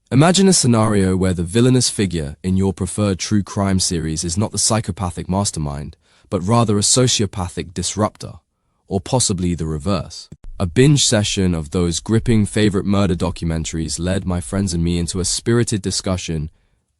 Imagine a scenario where the villainous figure in your preferred true crime series is not the psychopathic mastermind, but rather a sociopathic disruptor, or possibly the reverse. A binge session of those gripping favorite murder documentaries led my friends and me into a spirited discussion.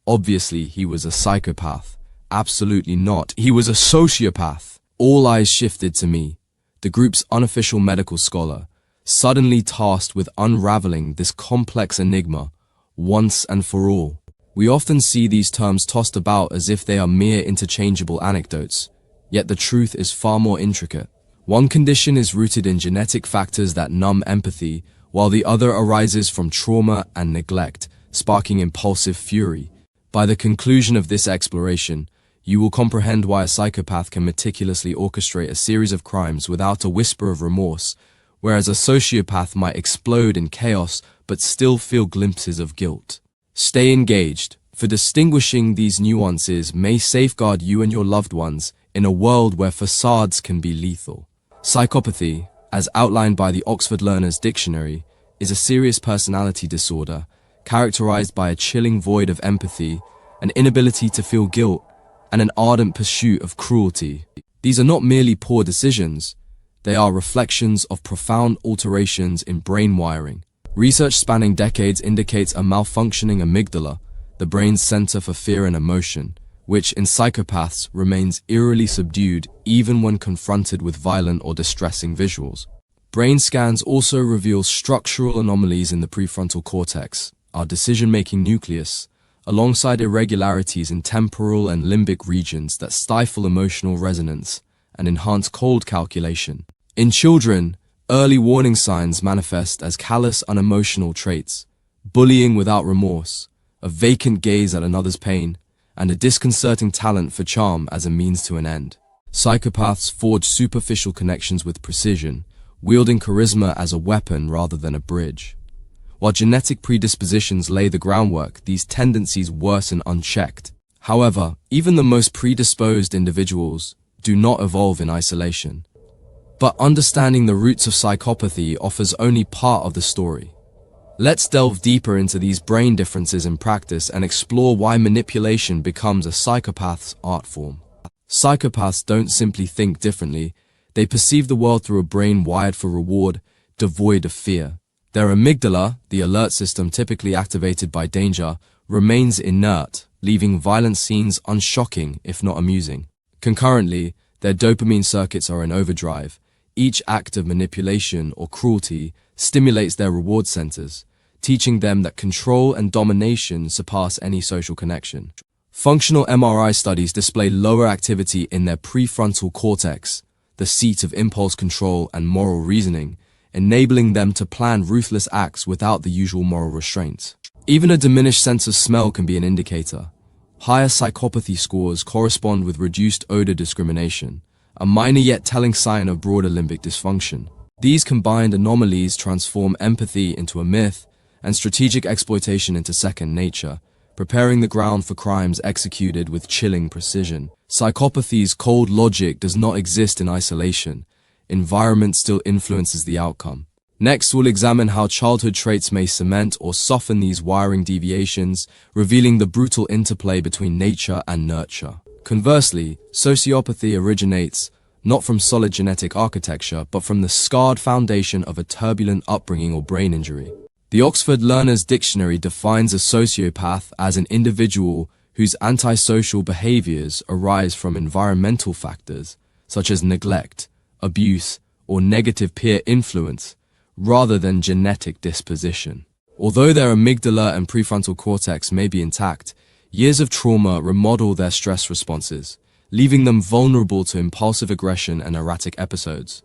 Obviously, he was a psychopath. Absolutely not. He was a sociopath. All eyes shifted to me, the group's unofficial medical scholar, suddenly tasked with unraveling this complex enigma once and for all. We often see these terms tossed about as if they are mere interchangeable anecdotes, yet the truth is far more intricate. One condition is rooted in genetic factors that numb empathy, while the other arises from trauma and neglect, sparking impulsive fury. By the conclusion of this exploration, you will comprehend why a psychopath can meticulously orchestrate a series of crimes without a whisper of remorse, whereas a sociopath might explode in chaos but still feel glimpses of guilt. Stay engaged, for distinguishing these nuances may safeguard you and your loved ones in a world where facades can be lethal. Psychopathy, as outlined by the Oxford Learner's Dictionary, is a serious personality disorder characterized by a chilling void of empathy, an inability to feel guilt, and an ardent pursuit of cruelty. These are not merely poor decisions, they are reflections of profound alterations in brain wiring. Research spanning decades indicates a malfunctioning amygdala, the brain's center for fear and emotion, which in psychopaths remains eerily subdued even when confronted with violent or distressing visuals. Brain scans also reveal structural anomalies in the prefrontal cortex, our decision-making nucleus, alongside irregularities in temporal and limbic regions that stifle emotional resonance and enhance cold calculation. In children, early warning signs manifest as callous, unemotional traits, bullying without remorse, a vacant gaze at another's pain, and a disconcerting talent for charm as a means to an end. Psychopaths forge superficial connections with precision, wielding charisma as a weapon rather than a bridge. While genetic predispositions lay the groundwork, these tendencies worsen unchecked. However, even the most predisposed individuals do not evolve in isolation. But understanding the roots of psychopathy offers only part of the story. Let's delve deeper into these brain differences in practice and explore why manipulation becomes a psychopath's art form. Psychopaths don't simply think differently, they perceive the world through a brain wired for reward, devoid of fear. Their amygdala, the alert system typically activated by danger, remains inert, leaving violent scenes unshocking if not amusing. Concurrently, their dopamine circuits are in overdrive. Each act of manipulation or cruelty stimulates their reward centers, teaching them that control and domination surpass any social connection. Functional MRI studies display lower activity in their prefrontal cortex, the seat of impulse control and moral reasoning, enabling them to plan ruthless acts without the usual moral restraints. Even a diminished sense of smell can be an indicator. Higher psychopathy scores correspond with reduced odor discrimination, a minor yet telling sign of broader limbic dysfunction. These combined anomalies transform empathy into a myth and strategic exploitation into second nature, preparing the ground for crimes executed with chilling precision. Psychopathy's cold logic does not exist in isolation. Environment still influences the outcome. Next, we'll examine how childhood traits may cement or soften these wiring deviations, revealing the brutal interplay between nature and nurture. Conversely, sociopathy originates not from solid genetic architecture, but from the scarred foundation of a turbulent upbringing or brain injury. The Oxford Learner's Dictionary defines a sociopath as an individual whose antisocial behaviors arise from environmental factors, such as neglect, abuse, or negative peer influence, rather than genetic disposition. Although their amygdala and prefrontal cortex may be intact, years of trauma remodel their stress responses, leaving them vulnerable to impulsive aggression and erratic episodes.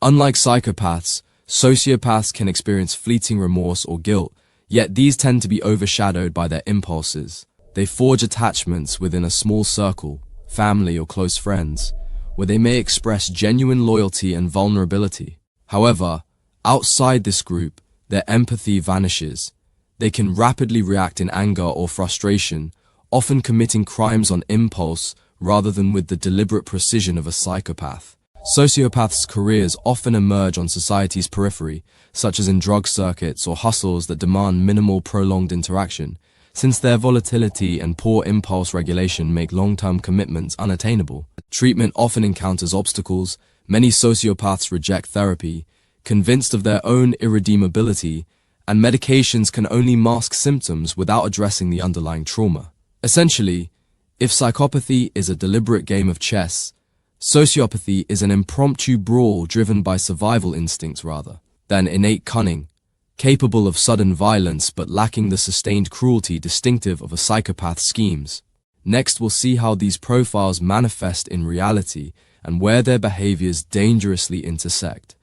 Unlike psychopaths, sociopaths can experience fleeting remorse or guilt, yet these tend to be overshadowed by their impulses. They forge attachments within a small circle, family or close friends, where they may express genuine loyalty and vulnerability. However, outside this group, their empathy vanishes. They can rapidly react in anger or frustration, often committing crimes on impulse rather than with the deliberate precision of a psychopath. Sociopaths' careers often emerge on society's periphery, such as in drug circuits or hustles that demand minimal prolonged interaction, since their volatility and poor impulse regulation make long-term commitments unattainable. Treatment often encounters obstacles. Many sociopaths reject therapy, convinced of their own irredeemability, and medications can only mask symptoms without addressing the underlying trauma. Essentially, if psychopathy is a deliberate game of chess, sociopathy is an impromptu brawl driven by survival instincts rather than innate cunning, capable of sudden violence but lacking the sustained cruelty distinctive of a psychopath's schemes. Next, we'll see how these profiles manifest in reality and where their behaviors dangerously intersect.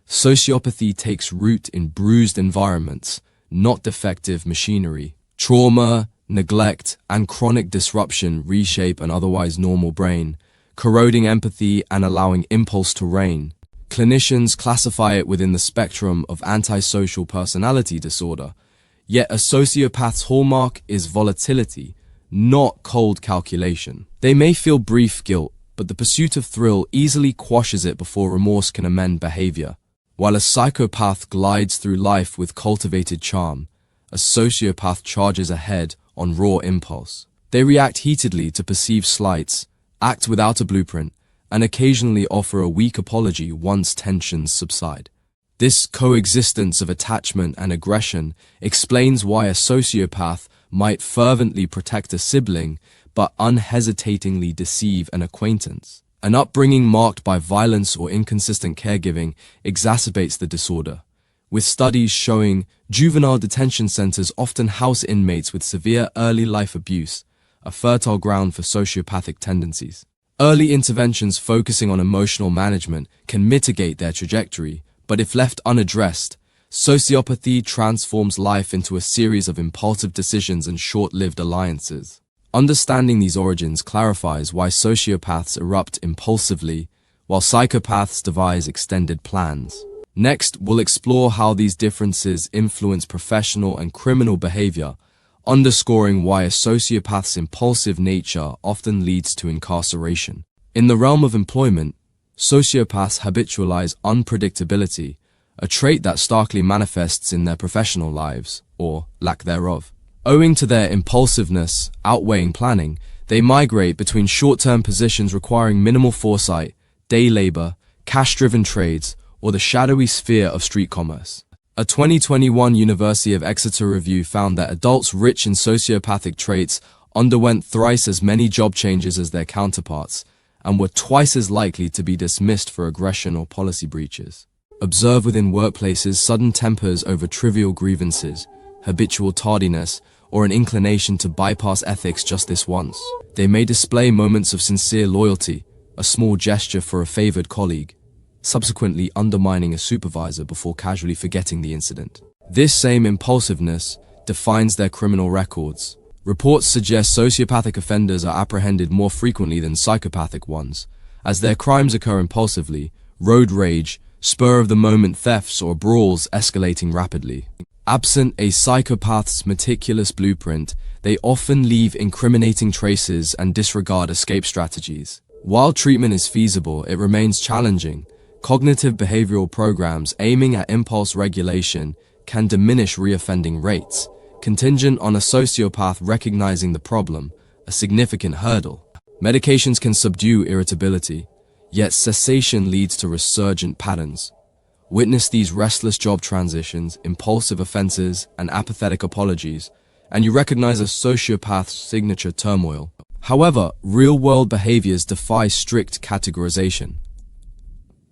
Sociopathy takes root in bruised environments, not defective machinery. Trauma, neglect, and chronic disruption reshape an otherwise normal brain, corroding empathy and allowing impulse to reign. Clinicians classify it within the spectrum of antisocial personality disorder, yet a sociopath's hallmark is volatility, not cold calculation. They may feel brief guilt, but the pursuit of thrill easily quashes it before remorse can amend behavior. While a psychopath glides through life with cultivated charm, a sociopath charges ahead on raw impulse. They react heatedly to perceived slights, act without a blueprint, and occasionally offer a weak apology once tensions subside. This coexistence of attachment and aggression explains why a sociopath might fervently protect a sibling but unhesitatingly deceive an acquaintance. An upbringing marked by violence or inconsistent caregiving exacerbates the disorder, with studies showing juvenile detention centers often house inmates with severe early life abuse, a fertile ground for sociopathic tendencies. Early interventions focusing on emotional management can mitigate their trajectory, but if left unaddressed, sociopathy transforms life into a series of impulsive decisions and short-lived alliances. Understanding these origins clarifies why sociopaths erupt impulsively, while psychopaths devise extended plans. Next, we'll explore how these differences influence professional and criminal behavior, underscoring why a sociopath's impulsive nature often leads to incarceration. In the realm of employment, sociopaths habitualize unpredictability, a trait that starkly manifests in their professional lives, or lack thereof. Owing to their impulsiveness outweighing planning, they migrate between short-term positions requiring minimal foresight, day labor, cash-driven trades, or the shadowy sphere of street commerce. A 2021 University of Exeter review found that adults rich in sociopathic traits underwent thrice as many job changes as their counterparts and were twice as likely to be dismissed for aggression or policy breaches. Observe within workplaces sudden tempers over trivial grievances, habitual tardiness, or an inclination to bypass ethics just this once. They may display moments of sincere loyalty, a small gesture for a favored colleague, subsequently undermining a supervisor before casually forgetting the incident. This same impulsiveness defines their criminal records. Reports suggest sociopathic offenders are apprehended more frequently than psychopathic ones, as their crimes occur impulsively, road rage, spur-of-the-moment thefts or brawls escalating rapidly. Absent a psychopath's meticulous blueprint, they often leave incriminating traces and disregard escape strategies. While treatment is feasible, it remains challenging. Cognitive behavioral programs aiming at impulse regulation can diminish reoffending rates, contingent on a sociopath recognizing the problem, a significant hurdle. Medications can subdue irritability, yet cessation leads to resurgent patterns. Witness these restless job transitions, impulsive offenses, and apathetic apologies, and you recognize a sociopath's signature turmoil. However, real-world behaviors defy strict categorization.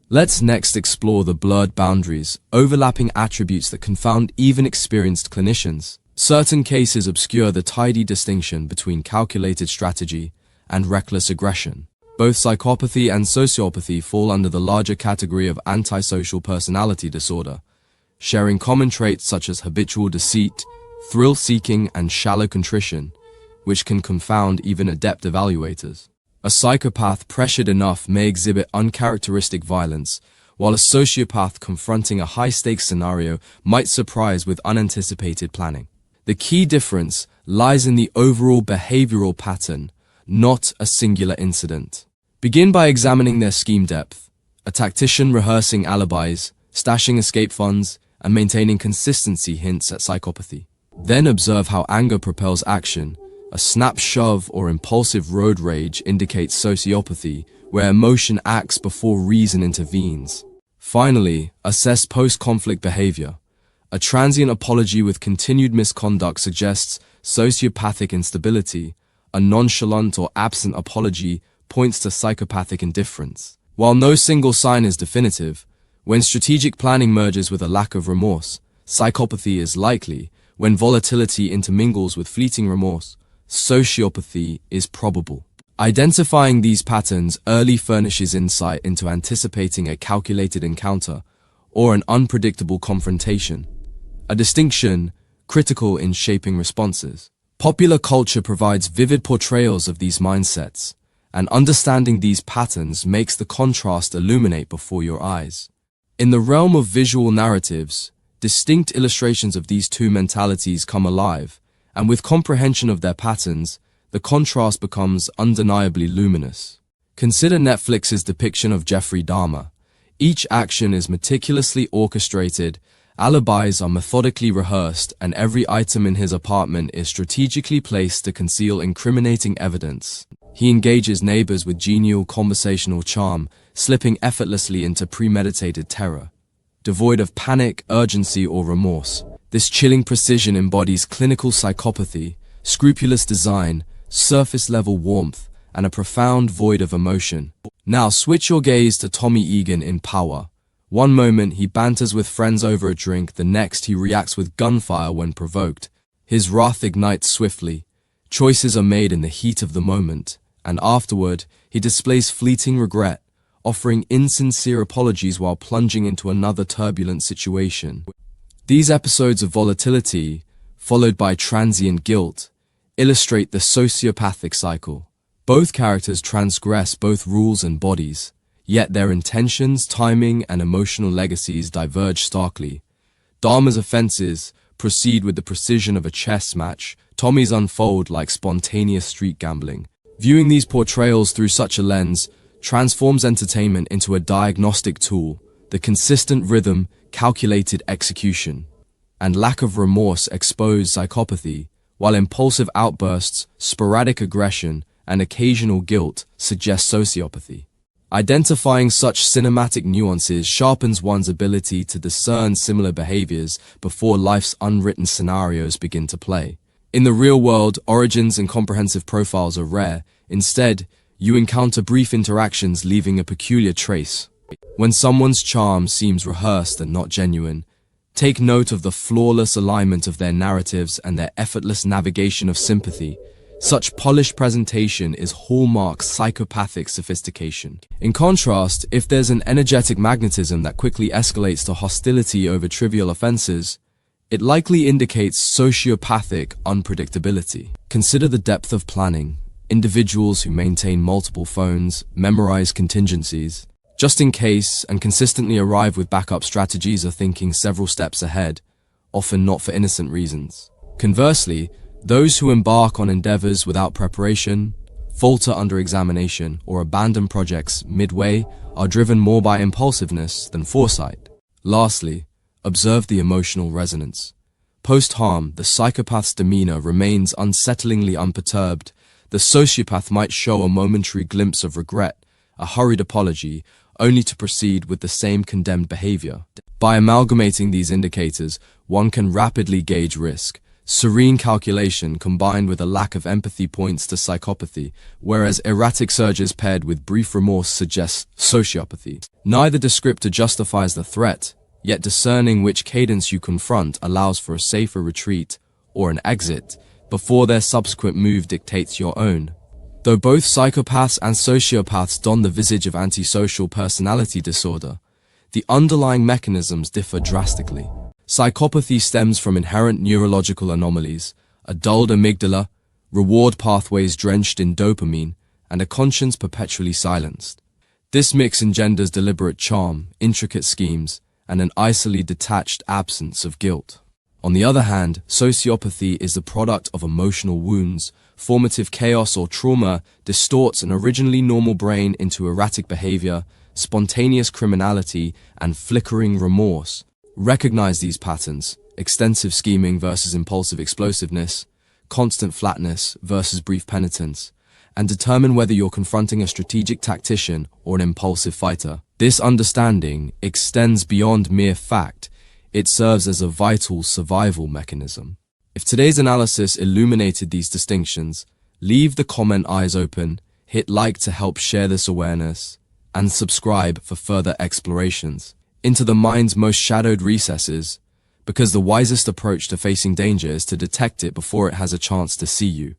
Let's next explore the blurred boundaries, overlapping attributes that confound even experienced clinicians. Certain cases obscure the tidy distinction between calculated strategy and reckless aggression. Both psychopathy and sociopathy fall under the larger category of antisocial personality disorder, sharing common traits such as habitual deceit, thrill-seeking, and shallow contrition, which can confound even adept evaluators. A psychopath pressured enough may exhibit uncharacteristic violence, while a sociopath confronting a high-stakes scenario might surprise with unanticipated planning. The key difference lies in the overall behavioral pattern, not a singular incident. Begin by examining their scheme depth. a tactician rehearsing alibis, stashing escape funds, and maintaining consistency hints at psychopathy. Then observe how anger propels action. A snap shove or impulsive road rage indicates sociopathy, where emotion acts before reason intervenes. Finally, assess post-conflict behavior. A transient apology with continued misconduct suggests sociopathic instability. A nonchalant or absent apology points to psychopathic indifference. While no single sign is definitive, when strategic planning merges with a lack of remorse, psychopathy is likely. When volatility intermingles with fleeting remorse, sociopathy is probable. Identifying these patterns early furnishes insight into anticipating a calculated encounter or an unpredictable confrontation, a distinction critical in shaping responses. Popular culture provides vivid portrayals of these mindsets, and understanding these patterns makes the contrast illuminate before your eyes. In the realm of visual narratives, distinct illustrations of these two mentalities come alive, and with comprehension of their patterns, the contrast becomes undeniably luminous. Consider Netflix's depiction of Jeffrey Dahmer. Each action is meticulously orchestrated, alibis are methodically rehearsed, and every item in his apartment is strategically placed to conceal incriminating evidence. He engages neighbors with genial conversational charm, slipping effortlessly into premeditated terror. Devoid of panic, urgency, or remorse, this chilling precision embodies clinical psychopathy, scrupulous design, surface-level warmth, and a profound void of emotion. Now switch your gaze to Tommy Egan in Power. One moment he banters with friends over a drink, the next he reacts with gunfire when provoked. His wrath ignites swiftly. Choices are made in the heat of the moment, and afterward he displays fleeting regret, offering insincere apologies while plunging into another turbulent situation. These episodes of volatility, followed by transient guilt, illustrate the sociopathic cycle. Both characters transgress both rules and bodies, yet their intentions, timing, and emotional legacies diverge starkly. Dahmer's offenses proceed with the precision of a chess match, Tommy's unfold like spontaneous street gambling. Viewing these portrayals through such a lens transforms entertainment into a diagnostic tool. The consistent rhythm, calculated execution, and lack of remorse expose psychopathy, while impulsive outbursts, sporadic aggression, and occasional guilt suggest sociopathy. Identifying such cinematic nuances sharpens one's ability to discern similar behaviors before life's unwritten scenarios begin to play. In the real world, origins and comprehensive profiles are rare. Instead, you encounter brief interactions leaving a peculiar trace. When someone's charm seems rehearsed and not genuine, take note of the flawless alignment of their narratives and their effortless navigation of sympathy. Such polished presentation is hallmark psychopathic sophistication. In contrast, if there's an energetic magnetism that quickly escalates to hostility over trivial offenses, it likely indicates sociopathic unpredictability. Consider the depth of planning. Individuals who maintain multiple phones, memorize contingencies, just in case, and consistently arrive with backup strategies are thinking several steps ahead, often not for innocent reasons. Conversely, those who embark on endeavors without preparation, falter under examination, or abandon projects midway are driven more by impulsiveness than foresight. Lastly, observe the emotional resonance. Post-harm, the psychopath's demeanor remains unsettlingly unperturbed. The sociopath might show a momentary glimpse of regret, a hurried apology, only to proceed with the same condemned behavior. By amalgamating these indicators, one can rapidly gauge risk. Serene calculation combined with a lack of empathy points to psychopathy, whereas erratic surges paired with brief remorse suggest sociopathy. Neither descriptor justifies the threat, yet discerning which cadence you confront allows for a safer retreat or an exit before their subsequent move dictates your own. Though both psychopaths and sociopaths don the visage of antisocial personality disorder, the underlying mechanisms differ drastically. Psychopathy stems from inherent neurological anomalies, a dulled amygdala, reward pathways drenched in dopamine, and a conscience perpetually silenced. This mix engenders deliberate charm, intricate schemes, and an icily detached absence of guilt. On the other hand, sociopathy is the product of emotional wounds. Formative chaos or trauma distorts an originally normal brain into erratic behavior, spontaneous criminality, and flickering remorse. Recognize these patterns: extensive scheming versus impulsive explosiveness, constant flatness versus brief penitence, and determine whether you're confronting a strategic tactician or an impulsive fighter. This understanding extends beyond mere fact. It serves as a vital survival mechanism. If today's analysis illuminated these distinctions, leave the comment eyes open, hit like to help share this awareness, and subscribe for further explorations into the mind's most shadowed recesses, because the wisest approach to facing danger is to detect it before it has a chance to see you.